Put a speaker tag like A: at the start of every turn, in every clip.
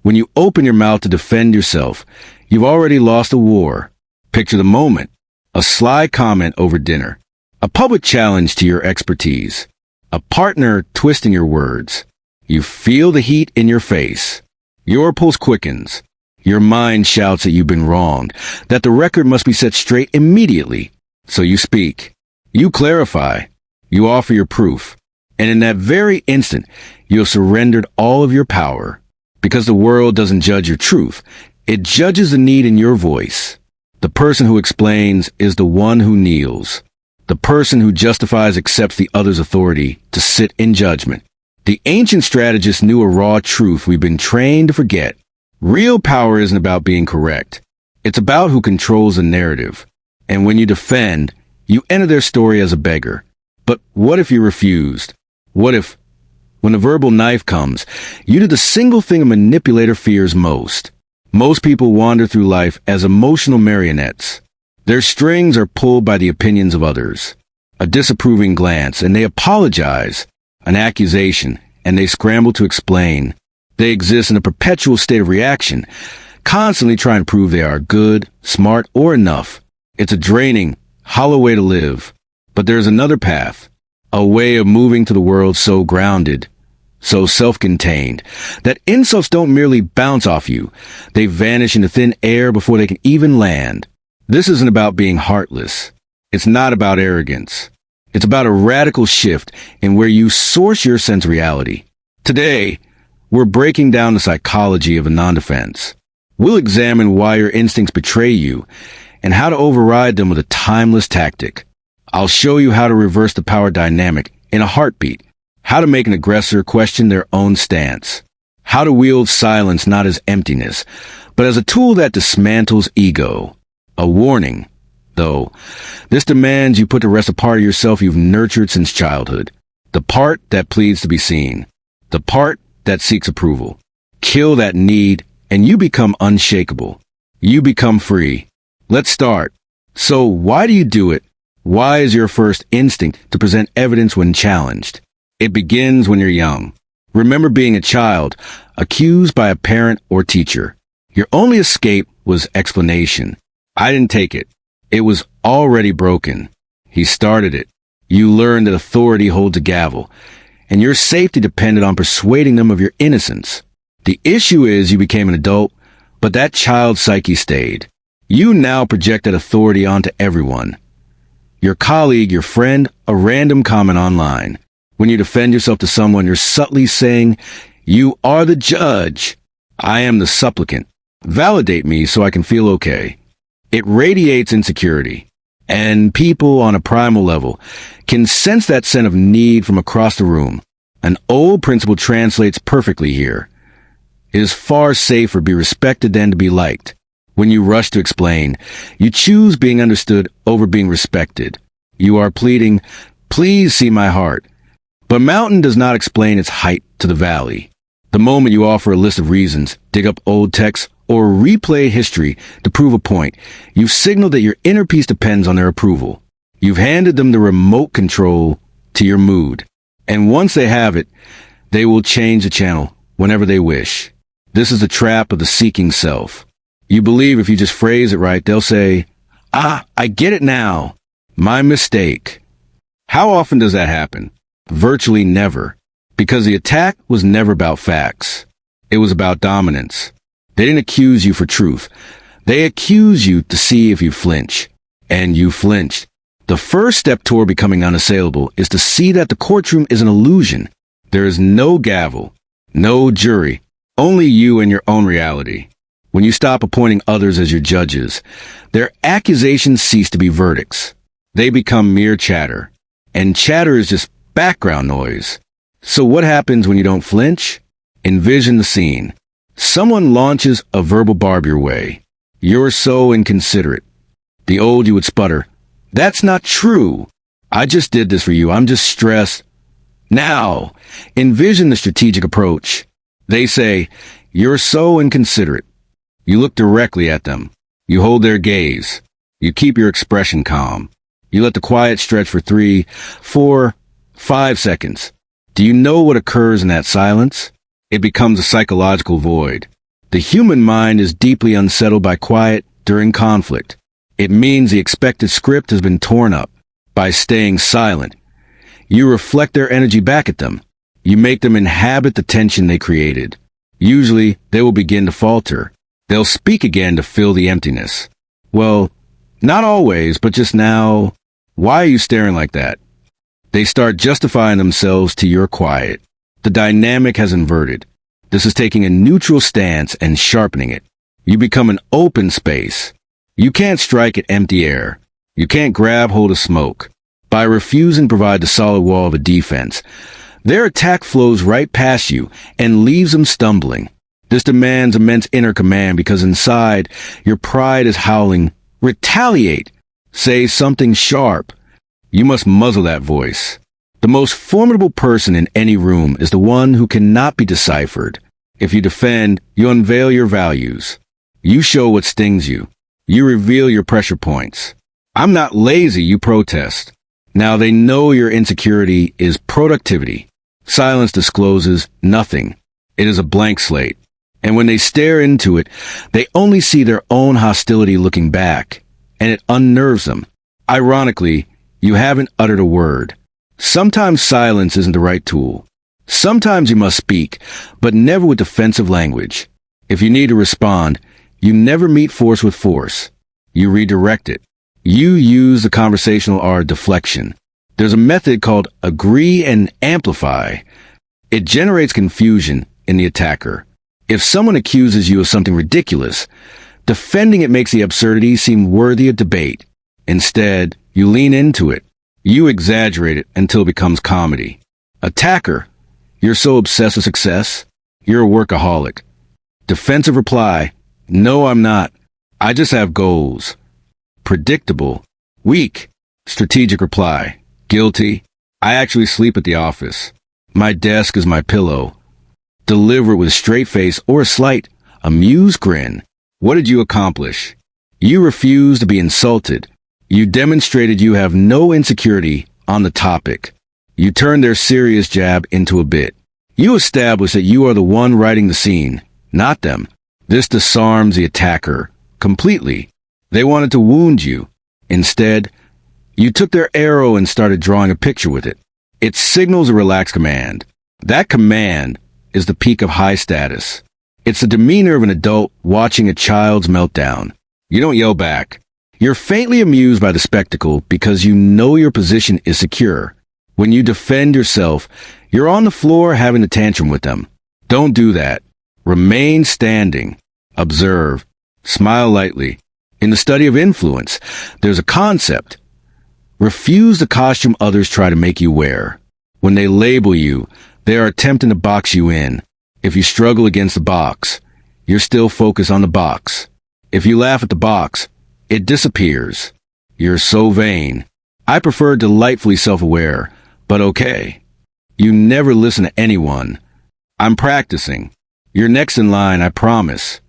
A: When you open your mouth to defend yourself, you've already lost a war. Picture the moment. A sly comment over dinner. A public challenge to your expertise. A partner twisting your words. You feel the heat in your face. Your pulse quickens. Your mind shouts that you've been wronged, that the record must be set straight immediately. So you speak. You clarify. You offer your proof. And in that very instant, you have surrendered all of your power. Because the world doesn't judge your truth. It judges the need in your voice. The person who explains is the one who kneels. The person who justifies accepts the other's authority to sit in judgment. The ancient strategists knew a raw truth we've been trained to forget. Real power isn't about being correct. It's about who controls the narrative. And when you defend, you enter their story as a beggar. But what if you refused? What if, when the verbal knife comes, you did the single thing a manipulator fears most? Most people wander through life as emotional marionettes. Their strings are pulled by the opinions of others. A disapproving glance, and they apologize. An accusation, and they scramble to explain. They exist in a perpetual state of reaction, constantly trying to prove they are good, smart, or enough. It's a draining, hollow way to live. But there's another path, a way of moving to the world so grounded, so self-contained, that insults don't merely bounce off you. They vanish into thin air before they can even land. This isn't about being heartless. It's not about arrogance. It's about a radical shift in where you source your sense of reality. Today, we're breaking down the psychology of a non-defense. We'll examine why your instincts betray you and how to override them with a timeless tactic. I'll show you how to reverse the power dynamic in a heartbeat, how to make an aggressor question their own stance, how to wield silence not as emptiness, but as a tool that dismantles ego. A warning, though. This demands you put to rest a part of yourself you've nurtured since childhood. The part that pleads to be seen. The part that seeks approval. Kill that need, and you become unshakable. You become free. Let's start. So, why do you do it? Why is your first instinct to present evidence when challenged? It begins when you're young. Remember being a child, accused by a parent or teacher. Your only escape was explanation. I didn't take it. It was already broken. He started it. You learned that authority holds a gavel, and your safety depended on persuading them of your innocence. The issue is you became an adult, but that child's psyche stayed. You now project that authority onto everyone. Your colleague, your friend, a random comment online. When you defend yourself to someone, you're subtly saying, "You are the judge. I am the supplicant. Validate me so I can feel okay." It radiates insecurity, and people on a primal level can sense that sense of need from across the room. An old principle translates perfectly here. It is far safer to be respected than to be liked. When you rush to explain, you choose being understood over being respected. You are pleading, "Please see my heart." But mountain does not explain its height to the valley. The moment you offer a list of reasons, dig up old texts, or replay history to prove a point, you've signaled that your inner peace depends on their approval. You've handed them the remote control to your mood. And once they have it, they will change the channel whenever they wish. This is the trap of the seeking self. You believe if you just phrase it right, they'll say, "Ah, I get it now. My mistake." How often does that happen? Virtually never. Because the attack was never about facts. It was about dominance. They didn't accuse you for truth. They accuse you to see if you flinch. And you flinched. The first step toward becoming unassailable is to see that the courtroom is an illusion. There is no gavel, no jury, only you and your own reality. When you stop appointing others as your judges, their accusations cease to be verdicts. They become mere chatter. And chatter is just background noise. So what happens when you don't flinch? Envision the scene. Someone launches a verbal barb your way. You're so inconsiderate. The old you would sputter, "That's not true. I just did this for you. I'm just stressed." Now, envision the strategic approach. They say, "You're so inconsiderate." You look directly at them. You hold their gaze. You keep your expression calm. You let the quiet stretch for 3, 4, 5 seconds. Do you know what occurs in that silence? It becomes a psychological void. The human mind is deeply unsettled by quiet during conflict. It means the expected script has been torn up. By staying silent, you reflect their energy back at them. You make them inhabit the tension they created. Usually, they will begin to falter. They'll speak again to fill the emptiness. Well, not always, but just now. Why are you staring like that? They start justifying themselves to your quiet. The dynamic has inverted. This is taking a neutral stance and sharpening it. You become an open space. You can't strike at empty air. You can't grab hold of smoke. By refusing to provide the solid wall of a defense, their attack flows right past you and leaves them stumbling. This demands immense inner command because inside, your pride is howling, retaliate, say something sharp. You must muzzle that voice. The most formidable person in any room is the one who cannot be deciphered. If you defend, you unveil your values. You show what stings you. You reveal your pressure points. I'm not lazy, you protest. Now they know your insecurity is productivity. Silence discloses nothing. It is a blank slate. And when they stare into it, they only see their own hostility looking back, and it unnerves them. Ironically, you haven't uttered a word. Sometimes silence isn't the right tool. Sometimes you must speak, but never with defensive language. If you need to respond, you never meet force with force. You redirect it. You use the conversational art of deflection. There's a method called agree and amplify. It generates confusion in the attacker. If someone accuses you of something ridiculous, defending it makes the absurdity seem worthy of debate. Instead, you lean into it. You exaggerate it until it becomes comedy. Attacker, you're so obsessed with success. You're a workaholic. Defensive reply, no, I'm not. I just have goals. Predictable. Weak. Strategic reply, guilty. I actually sleep at the office. My desk is my pillow. Deliver it with a straight face or a slight, amused grin. What did you accomplish? You refuse to be insulted. You demonstrated you have no insecurity on the topic. You turned their serious jab into a bit. You establish that you are the one writing the scene, not them. This disarms the attacker completely. They wanted to wound you. Instead, you took their arrow and started drawing a picture with it. It signals a relaxed command. That command is the peak of high status. It's the demeanor of an adult watching a child's meltdown. You don't yell back. You're faintly amused by the spectacle because you know your position is secure. When you defend yourself, you're on the floor having a tantrum with them. Don't do that. Remain standing. Observe. Smile lightly. In the study of influence, there's a concept. Refuse the costume others try to make you wear. When they label you, they are attempting to box you in. If you struggle against the box, you're still focused on the box. If you laugh at the box, it disappears. You're so vain. I prefer delightfully self-aware, but okay. You never listen to anyone. I'm practicing. You're next in line, I promise.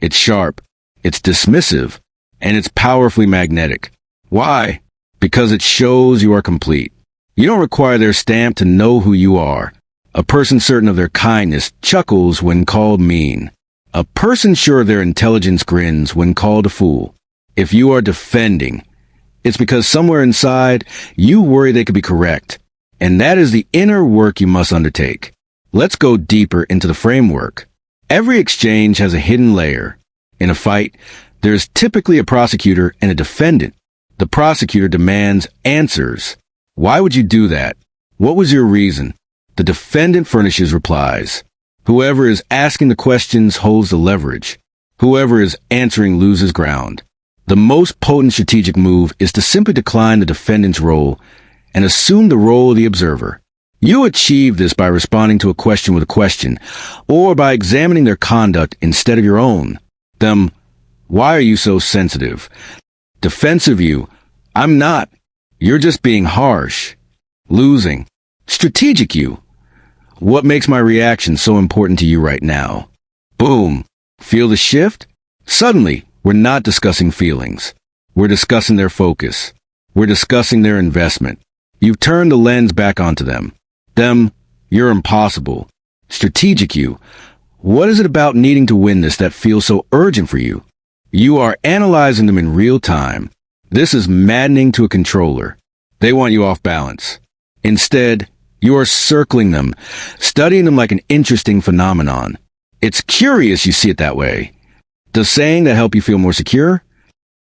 A: It's sharp, it's dismissive, and it's powerfully magnetic. Why? Because it shows you are complete. You don't require their stamp to know who you are. A person certain of their kindness chuckles when called mean. A person sure of their intelligence grins when called a fool. If you are defending, it's because somewhere inside, you worry they could be correct. And that is the inner work you must undertake. Let's go deeper into the framework. Every exchange has a hidden layer. In a fight, there's typically a prosecutor and a defendant. The prosecutor demands answers. Why would you do that? What was your reason? The defendant furnishes replies. Whoever is asking the questions holds the leverage. Whoever is answering loses ground. The most potent strategic move is to simply decline the defendant's role and assume the role of the observer. You achieve this by responding to a question with a question, or by examining their conduct instead of your own. Them, why are you so sensitive? Defensive you, I'm not. You're just being harsh. Losing. Strategic you. What makes my reaction so important to you right now? Boom. Feel the shift? Suddenly, we're not discussing feelings. We're discussing their focus. We're discussing their investment. You've turned the lens back onto them. Them, you're impossible. Strategic you. What is it about needing to win this that feels so urgent for you? You are analyzing them in real time. This is maddening to a controller. They want you off balance. Instead, you are circling them, studying them like an interesting phenomenon. It's curious you see it that way. Does saying that help you feel more secure?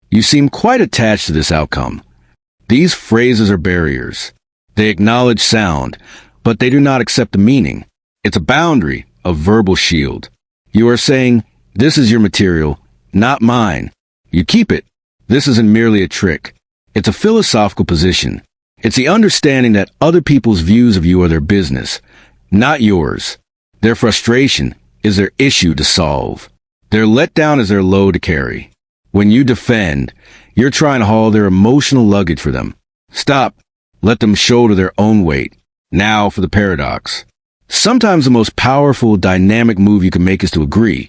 A: You seem quite attached to this outcome. These phrases are barriers. They acknowledge sound, but they do not accept the meaning. It's a boundary, a verbal shield. You are saying, this is your material, not mine. You keep it. This isn't merely a trick. It's a philosophical position. It's the understanding that other people's views of you are their business, not yours. Their frustration is their issue to solve. Their letdown is their load to carry. When you defend, you're trying to haul their emotional luggage for them. Stop. Let them shoulder their own weight. Now for the paradox. Sometimes the most powerful, dynamic move you can make is to agree,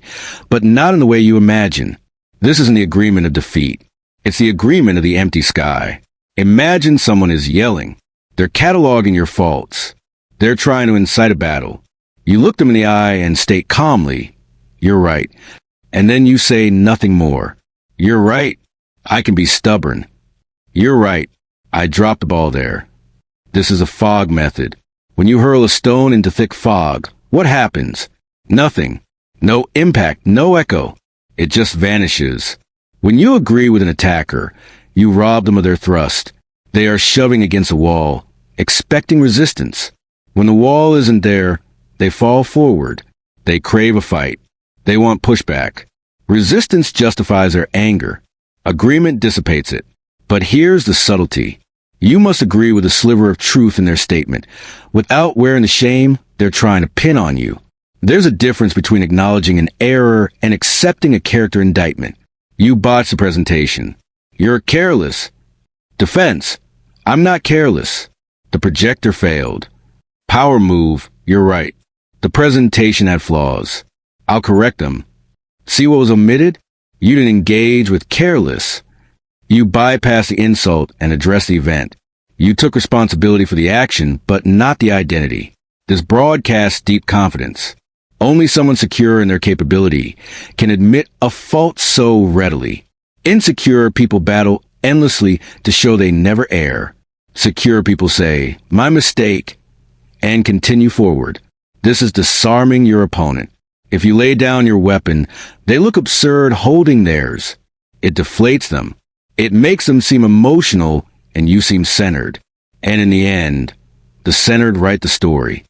A: but not in the way you imagine. This isn't the agreement of defeat. It's the agreement of the empty sky. Imagine someone is yelling. They're cataloging your faults. They're trying to incite a battle. You look them in the eye and state calmly, "You're right." And then you say nothing more. "You're right. I can be stubborn." "You're right. I dropped the ball there." This is a fog method. When you hurl a stone into thick fog, what happens? Nothing. No impact, no echo. It just vanishes. When you agree with an attacker, you rob them of their thrust. They are shoving against a wall, expecting resistance. When the wall isn't there, they fall forward. They crave a fight. They want pushback. Resistance justifies their anger. Agreement dissipates it. But here's the subtlety. You must agree with a sliver of truth in their statement, without wearing the shame they're trying to pin on you. There's a difference between acknowledging an error and accepting a character indictment. You botched the presentation. You're careless. Defense. I'm not careless. The projector failed. Power move. You're right. The presentation had flaws. I'll correct them. See what was omitted? You didn't engage with careless. You bypassed the insult and addressed the event. You took responsibility for the action, but not the identity. This broadcasts deep confidence. Only someone secure in their capability can admit a fault so readily. Insecure people battle endlessly to show they never err. Secure people say, "My mistake," and continue forward. This is disarming your opponent. If you lay down your weapon, they look absurd holding theirs. It deflates them. It makes them seem emotional, and you seem centered. And in the end, the centered write the story.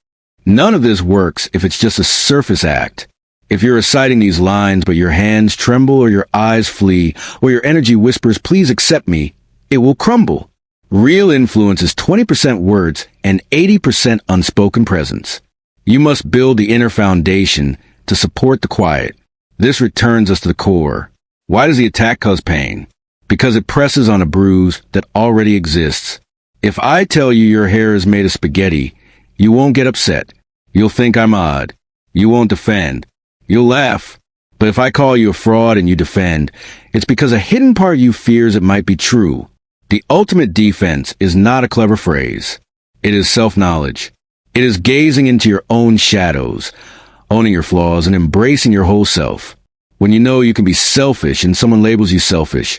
A: None of this works if it's just a surface act. If you're reciting these lines but your hands tremble or your eyes flee or your energy whispers, "Please accept me," it will crumble. Real influence is 20% words and 80% unspoken presence. You must build the inner foundation to support the quiet. This returns us to the core. Why does the attack cause pain? Because it presses on a bruise that already exists. If I tell you your hair is made of spaghetti, you won't get upset. You'll think I'm odd. You won't defend. You'll laugh. But if I call you a fraud and you defend, it's because a hidden part of you fears it might be true. The ultimate defense is not a clever phrase. It is self-knowledge. It is gazing into your own shadows, owning your flaws, and embracing your whole self. When you know you can be selfish and someone labels you selfish,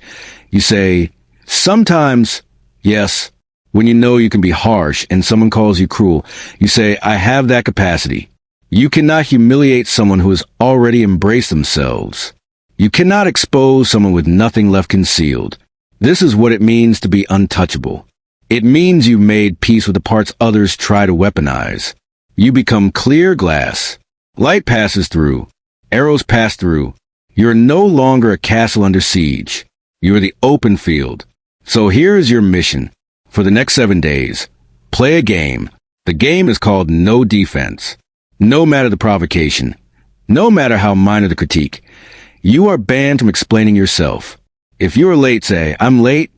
A: you say, "Sometimes, yes." When you know you can be harsh and someone calls you cruel, you say, "I have that capacity." You cannot humiliate someone who has already embraced themselves. You cannot expose someone with nothing left concealed. This is what it means to be untouchable. It means you've made peace with the parts others try to weaponize. You become clear glass. Light passes through. Arrows pass through. You're no longer a castle under siege. You are the open field. So here is your mission. For the next 7 days, play a game. The game is called no defense. No matter the provocation, no matter how minor the critique, you are banned from explaining yourself. If you are late, say, "I'm late."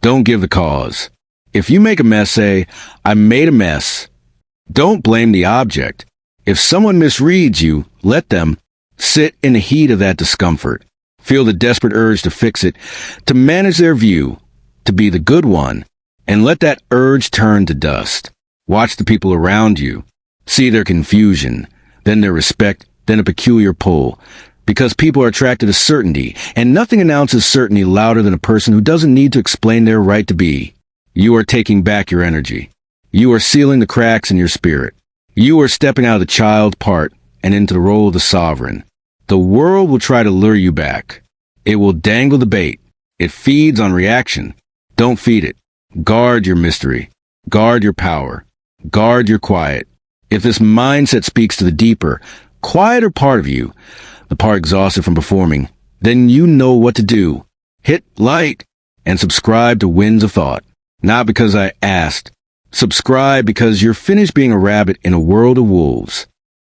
A: Don't give the cause. If you make a mess, say, "I made a mess." Don't blame the object. If someone misreads you, let them. Sit in the heat of that discomfort. Feel the desperate urge to fix it, to manage their view, to be the good one, and let that urge turn to dust. Watch the people around you. See their confusion, then their respect, then a peculiar pull. Because people are attracted to certainty, and nothing announces certainty louder than a person who doesn't need to explain their right to be. You are taking back your energy. You are sealing the cracks in your spirit. You are stepping out of the child part and into the role of the sovereign. The world will try to lure you back. It will dangle the bait. It feeds on reaction. Don't feed it. Guard your mystery. Guard your power. Guard your quiet. If this mindset speaks to the deeper, quieter part of you, the part exhausted from performing, then you know what to do. Hit like and subscribe to Winds of Thought. Not because I asked. Subscribe because you're finished being a rabbit in a world of wolves.